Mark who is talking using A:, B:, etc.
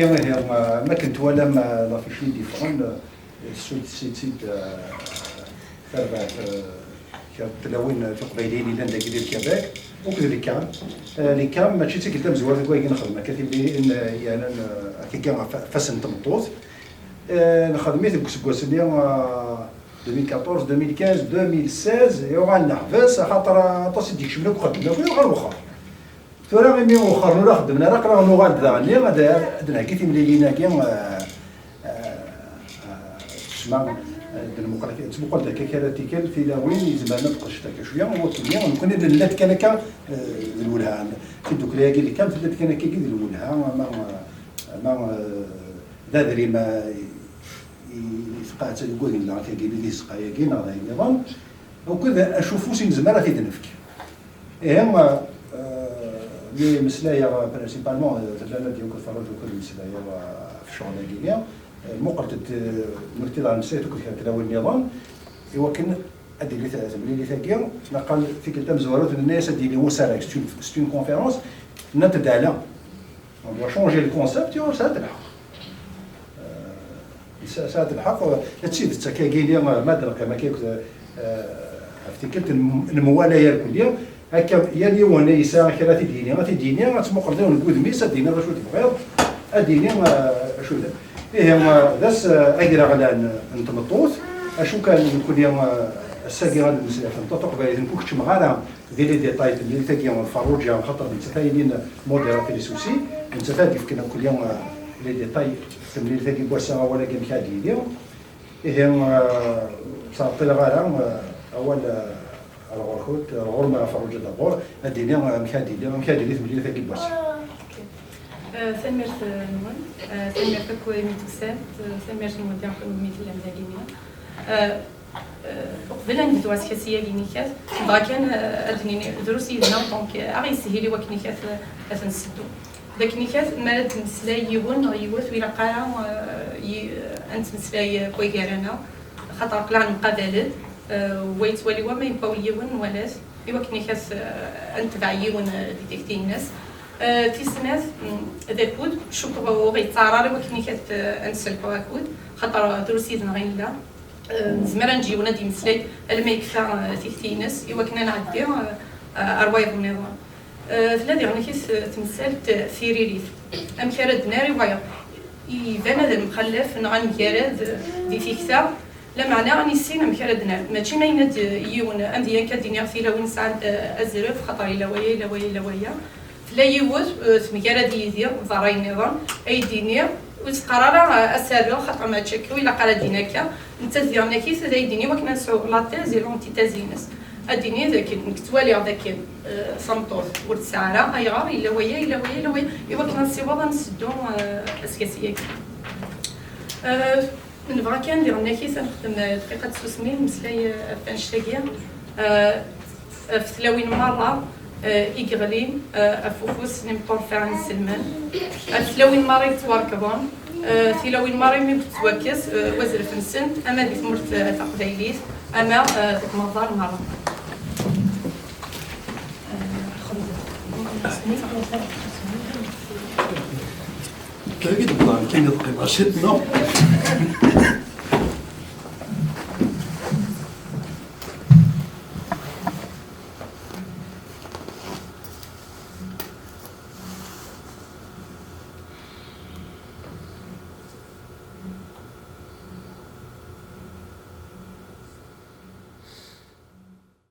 A: ما كنت ولا ما لا فيشي ديفرون سيت تبع تلاوين في قبيلين اللي عندك ديال كيباك وكذا لي كام ماشي تي قدام زوار كوي نخدم كاتب لي ان يعني كي فاسن تمطوط نخدميت كسكواس ليا 2014 2015 2016 يو غنحبس خاطر طاس ديك شمنا وخدمنا غير واخا ترى مي وخرنا راه خدمنا راه كنا نوغال داني غادا عندنا كيتي ملينا كي تسمع المقالة تسبق لك كراتيكال في لاوين زعما تقشتا شويه وكنا نكون لات كان كا الولها في دوك لاكي اللي كانت لات كان كي الولها ما دادري ما يسقات يقول لنا كي لي سقايا كي نهار النظام وكذا اشوفو سين زعما في دنفك هما لي مسلايا برينسيبالمون تلالا ديال الفرج وكل مسلايا في الشغل كيليا مقرت نكتب على نسيت وكل تلاوي النظام ولكن ادي لي ثلاثه ملي ثاكيا نقل في كلتا مزورات الناس ادي لي وسارك سي اون كونفيرونس نتبدا لا on doit changer le concept وساعات الحق ساعات الحق تسيد تكاكيليا ما درك ما كيف افتكرت الموالاه الكليه هكا يا لي وانا يسا كرا تديني غتمقر ديال نقود ميس اديني شو تبغيض اديني شو فيه داس اقرا على نتمطوط اشو كان نكون يوم الساقي غادي المسيح نطق بايد نكوكش مغانا ديال لي ديتاي اللي تاكي الفروجيا خاطر نتفايلين موديرا في سوسي نتفادي فينا كل يوم لي ديتاي اللي تاكي بوسا ولا كان كادي اليوم هي صارت لها اول الغرخوت الغرمة فروجة الغور الدنيا مكادي لي ثملي ثاكي بوسا
B: سمير نون سمير تكوي ميتوسات سمير المدير القومي ديال الأكاديمية قبل ندوز اسكاسيه كينيكات بغا كان ادني دروسي هنا دونك اغي يسهلي وكنيكات تنسدو داك نيكات مالت مسلاي يوث ولا قرا انت مسلاي كوي كارانا خاطر طلع نبقى بلد ويتولي وما يبقاو يون ولاش ايوا كنيكات انتبع يون ديتيكتي الناس تيسناس ذا كود شكرا وغيتارا ولكن كانت انسلكو كود خاطر دروسي غين لا زمرا نجيو نادي مسلاي لما يكفى تيكتينس ايوا كنا نعدي اروايض النظام ثلاثه يعني كيس تمثال ثيريريت ام كارد ناري وايا يبان هذا المخلف نغن كارد دي فيكتا لا معنى راني سين مكارد نار ماشي ما يناد يون ام ديال كديني في لوين ساعه الزرف خاطر الا ويا لا يوز سمكارا ديدير ضراي النظام اي دينير وتقرر اسابيع خاطر ما تشكلوا الا قال ديناكا انت ديالنا كيس زي ديني وكنا نسعو لا تيزي لونتي تازينس اديني ذاك نكتوالي ذاك صمطوط والسعره اي غار الا ويا ايوا كنا نسيوضا نسدو اسكاسيه من بغا كان ديالنا كيس نخدم دقيقه تسوسمين مسلاي فانشتاكيا في تلاوين مره إيغلين أفوفوس نمطور فعن سلمان ثلاوين ماري توركبون ثلاوين ماري مي بتوكس وزر فنسن أما دي ثمرت تقديليس أما تتمضار مرة
A: كيف يدبر كاين دقيقة شتنا